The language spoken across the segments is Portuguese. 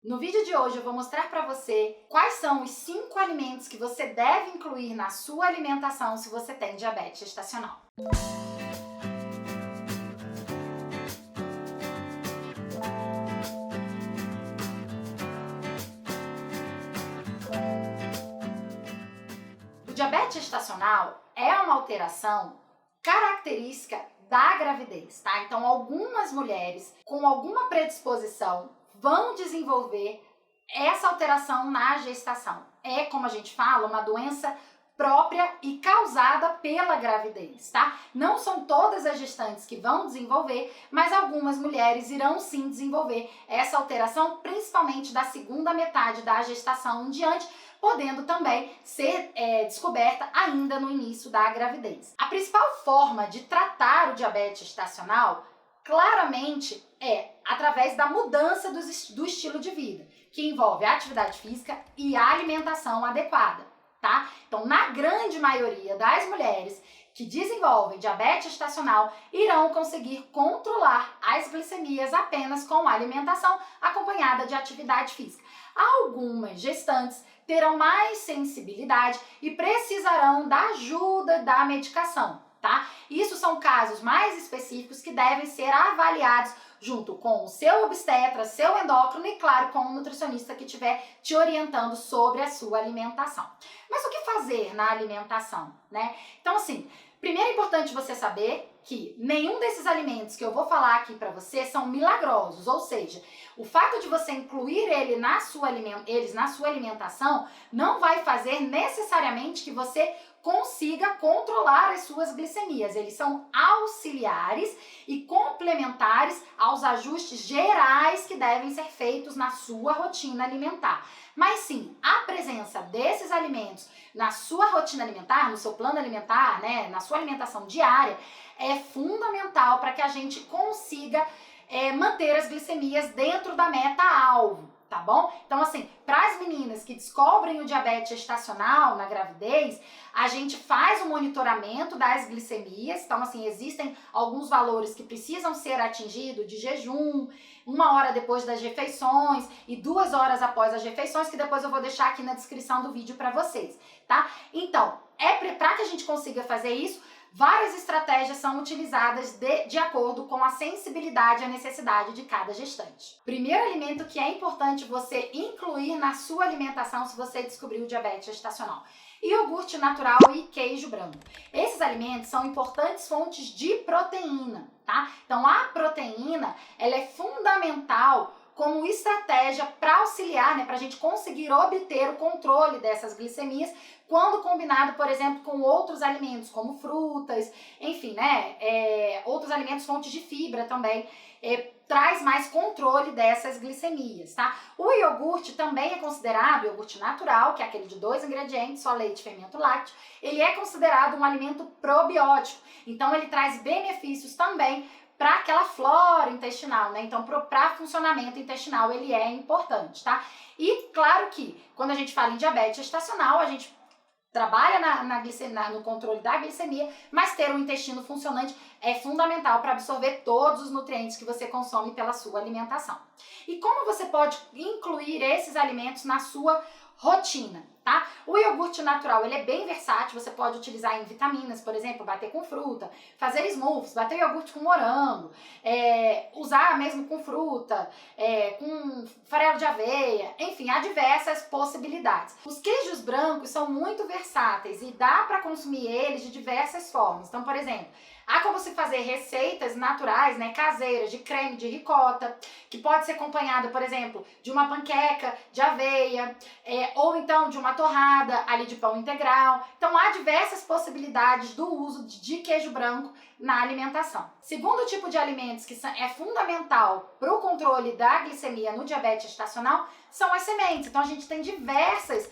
No vídeo de hoje eu vou mostrar para você quais são os 5 alimentos que você deve incluir na sua alimentação se você tem diabetes gestacional. O diabetes gestacional é uma alteração característica da gravidez, tá? Então, algumas mulheres com alguma predisposição vão desenvolver essa alteração na gestação. É, como a gente fala, uma doença própria e causada pela gravidez, tá? Não são todas as gestantes que vão desenvolver, mas algumas mulheres irão sim desenvolver essa alteração, principalmente da segunda metade da gestação em diante, podendo também ser descoberta ainda no início da gravidez. A principal forma de tratar o diabetes gestacional, claramente, é através da mudança do estilo de vida, que envolve a atividade física e a alimentação adequada, tá? Então, na grande maioria das mulheres que desenvolvem diabetes gestacional irão conseguir controlar as glicemias apenas com alimentação acompanhada de atividade física. Algumas gestantes terão mais sensibilidade e precisarão da ajuda da medicação, tá? Isso são casos mais específicos que devem ser avaliados junto com o seu obstetra, seu endócrino e, claro, com o nutricionista que estiver te orientando sobre a sua alimentação. Mas o que fazer na alimentação, né? Então, assim, primeiro é importante você saber que nenhum desses alimentos que eu vou falar aqui para você são milagrosos, ou seja, o fato de você incluir eles na sua alimentação não vai fazer necessariamente que você consiga controlar as suas glicemias. Eles são auxiliares e complementares aos ajustes gerais que devem ser feitos na sua rotina alimentar. Mas sim, a presença desses alimentos na sua rotina alimentar, no seu plano alimentar, né, na sua alimentação diária, é fundamental para que a gente consiga manter as glicemias dentro da meta-alvo, tá bom? Então, assim, para as meninas que descobrem o diabetes gestacional na gravidez, a gente faz o monitoramento das glicemias. Então, assim, existem alguns valores que precisam ser atingidos de jejum, 1 hora depois das refeições e 2 horas após as refeições, que depois eu vou deixar aqui na descrição do vídeo para vocês, tá? Então, para que a gente consiga fazer isso, várias estratégias são utilizadas de acordo com a sensibilidade e a necessidade de cada gestante. Primeiro alimento que é importante você incluir na sua alimentação se você descobrir o diabetes gestacional: iogurte natural e queijo branco. Esses alimentos são importantes fontes de proteína, tá? Então, a proteína, ela é fundamental como estratégia para auxiliar, né, para a gente conseguir obter o controle dessas glicemias quando combinado, por exemplo, com outros alimentos, como frutas, enfim, né, outros alimentos fontes de fibra também, traz mais controle dessas glicemias, tá? O iogurte também é considerado, iogurte natural, que é aquele de 2 ingredientes, só leite e fermento lácteo, ele é considerado um alimento probiótico, então ele traz benefícios também para aquela flora intestinal, né? Então, para funcionamento intestinal, ele é importante, tá? E claro que, quando a gente fala em diabetes gestacional, a gente trabalha no controle da glicemia, mas ter um intestino funcionante é fundamental para absorver todos os nutrientes que você consome pela sua alimentação. E como você pode incluir esses alimentos na sua rotina, tá? O iogurte natural, ele é bem versátil, você pode utilizar em vitaminas, por exemplo, bater com fruta, fazer smoothies, bater iogurte com morango, usar mesmo com fruta, com farelo de aveia, enfim, há diversas possibilidades. Os queijos brancos são muito versáteis e dá para consumir eles de diversas formas. Então, por exemplo, há como se fazer receitas naturais, né, caseiras, de creme de ricota, que pode ser acompanhada, por exemplo, de uma panqueca de aveia, ou então de uma torrada ali de pão integral. Então, há diversas possibilidades do uso de queijo branco na alimentação. Segundo tipo de alimentos que é fundamental para o controle da glicemia no diabetes gestacional são as sementes. Então, a gente tem diversas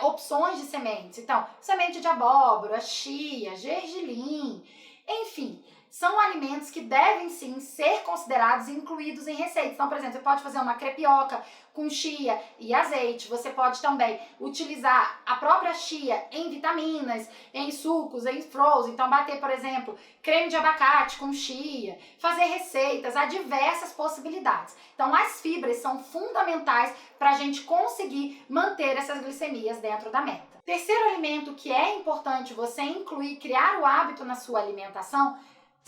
opções de sementes. Então, semente de abóbora, chia, gergelim, enfim, são alimentos que devem sim ser considerados e incluídos em receitas. Então, por exemplo, você pode fazer uma crepioca com chia e azeite, você pode também utilizar a própria chia em vitaminas, em sucos, em frozen, então bater, por exemplo, creme de abacate com chia, fazer receitas, há diversas possibilidades. Então, as fibras são fundamentais para a gente conseguir manter essas glicemias dentro da meta. Terceiro alimento que é importante você incluir, criar o hábito na sua alimentação,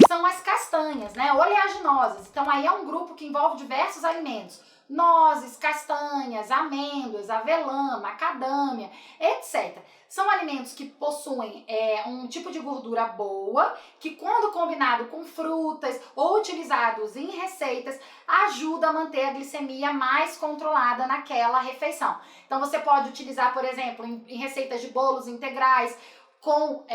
são as castanhas, né? Oleaginosas. Então, aí é um grupo que envolve diversos alimentos. Nozes, castanhas, amêndoas, avelã, macadâmia, etc. São alimentos que possuem um tipo de gordura boa, que quando combinado com frutas ou utilizados em receitas, ajuda a manter a glicemia mais controlada naquela refeição. Então você pode utilizar, por exemplo, em receitas de bolos integrais, com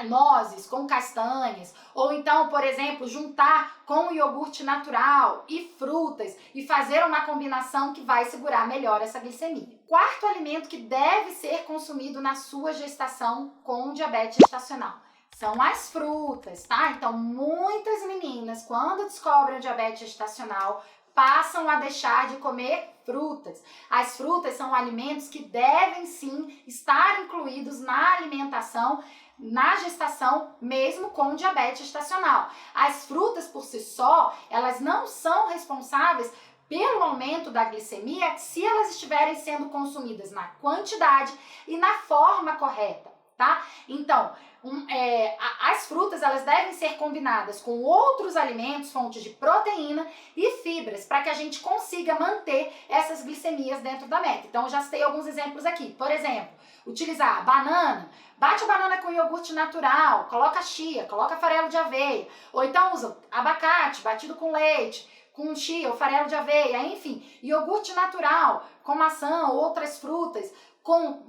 nozes, com castanhas, ou então, por exemplo, juntar com o iogurte natural e frutas e fazer uma combinação que vai segurar melhor essa glicemia. Quarto alimento que deve ser consumido na sua gestação com diabetes gestacional são as frutas, tá? Então, muitas meninas, quando descobrem o diabetes gestacional, passam a deixar de comer frutas. As frutas são alimentos que devem sim estar incluídos na alimentação na gestação, mesmo com diabetes gestacional. As frutas por si só, elas não são responsáveis pelo aumento da glicemia se elas estiverem sendo consumidas na quantidade e na forma correta, tá? Então, as frutas elas devem ser combinadas com outros alimentos, fontes de proteína e fibras, para que a gente consiga manter essas glicemias dentro da meta. Então, eu já citei alguns exemplos aqui. Por exemplo, utilizar banana, bate a banana com iogurte natural, coloca chia, coloca farelo de aveia, ou então usa abacate batido com leite, com chia ou farelo de aveia, enfim, iogurte natural com maçã ou outras frutas, com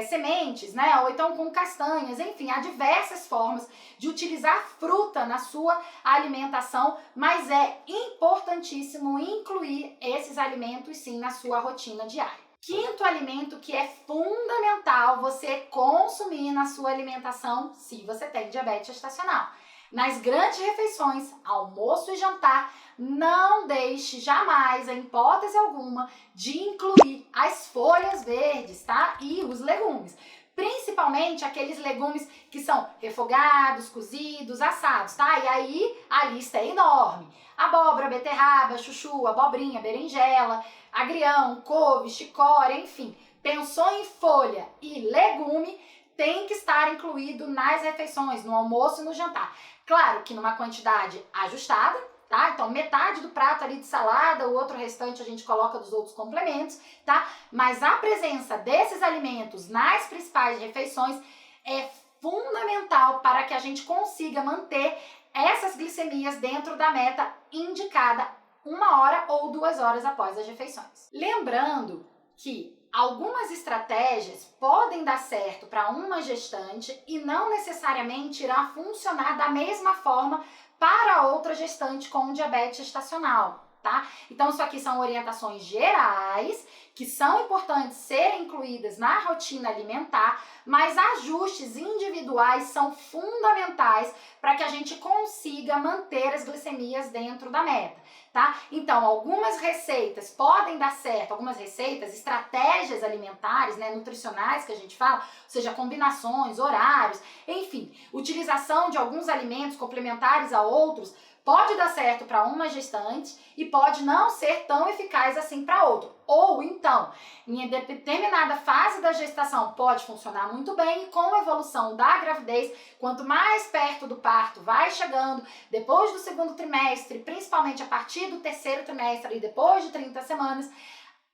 sementes, né? Ou então com castanhas, enfim, há diversas formas de utilizar fruta na sua alimentação, mas é importantíssimo incluir esses alimentos sim na sua rotina diária. Quinto alimento que é fundamental você consumir na sua alimentação se você tem diabetes gestacional. Nas grandes refeições, almoço e jantar, não deixe jamais, em hipótese alguma, de incluir as folhas verdes, tá? E os legumes. Principalmente aqueles legumes que são refogados, cozidos, assados, tá? E aí a lista é enorme. Abóbora, beterraba, chuchu, abobrinha, berinjela, agrião, couve, chicória, enfim. Pensou em folha e legume, tem que estar incluído nas refeições, no almoço e no jantar. Claro que numa quantidade ajustada, tá? Então, metade do prato ali de salada, o outro restante a gente coloca dos outros complementos, tá? Mas a presença desses alimentos nas principais refeições é fundamental para que a gente consiga manter essas glicemias dentro da meta indicada 1 hora ou 2 horas após as refeições. Lembrando que algumas estratégias podem dar certo para uma gestante e não necessariamente irá funcionar da mesma forma para outra gestante com diabetes gestacional, tá? Então, isso aqui são orientações gerais que são importantes serem incluídas na rotina alimentar, mas ajustes individuais são fundamentais para que a gente consiga manter as glicemias dentro da meta, tá? Então, algumas receitas podem dar certo, algumas receitas, estratégias alimentares, né, nutricionais que a gente fala, ou seja, combinações, horários, enfim, utilização de alguns alimentos complementares a outros, pode dar certo para uma gestante e pode não ser tão eficaz assim para outra. Ou então, em determinada fase da gestação pode funcionar muito bem e com a evolução da gravidez, quanto mais perto do parto vai chegando, depois do segundo trimestre, principalmente a partir do terceiro trimestre e depois de 30 semanas,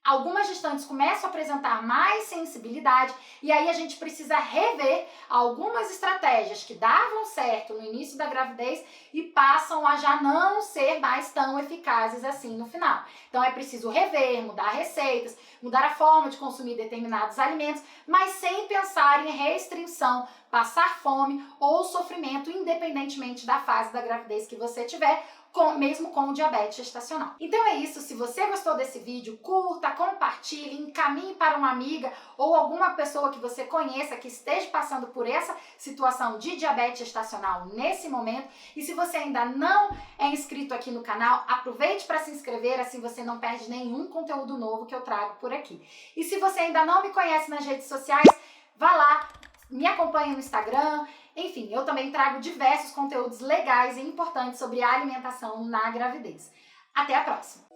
algumas gestantes começam a apresentar mais sensibilidade e aí a gente precisa rever algumas estratégias que davam certo no início da gravidez e passam a já não ser mais tão eficazes assim no final. Então é preciso rever, mudar receitas, mudar a forma de consumir determinados alimentos, mas sem pensar em restrição, passar fome ou sofrimento, independentemente da fase da gravidez que você tiver, mesmo com o diabetes gestacional. Então é isso, se você gostou desse vídeo, curta, compartilhe, encaminhe para uma amiga ou alguma pessoa que você conheça que esteja passando por essa situação de diabetes gestacional nesse momento. E se você ainda não é inscrito aqui no canal, aproveite para se inscrever, assim você não perde nenhum conteúdo novo que eu trago por aqui. E se você ainda não me conhece nas redes sociais, vá lá, me acompanhe no Instagram. Enfim, eu também trago diversos conteúdos legais e importantes sobre a alimentação na gravidez. Até a próxima!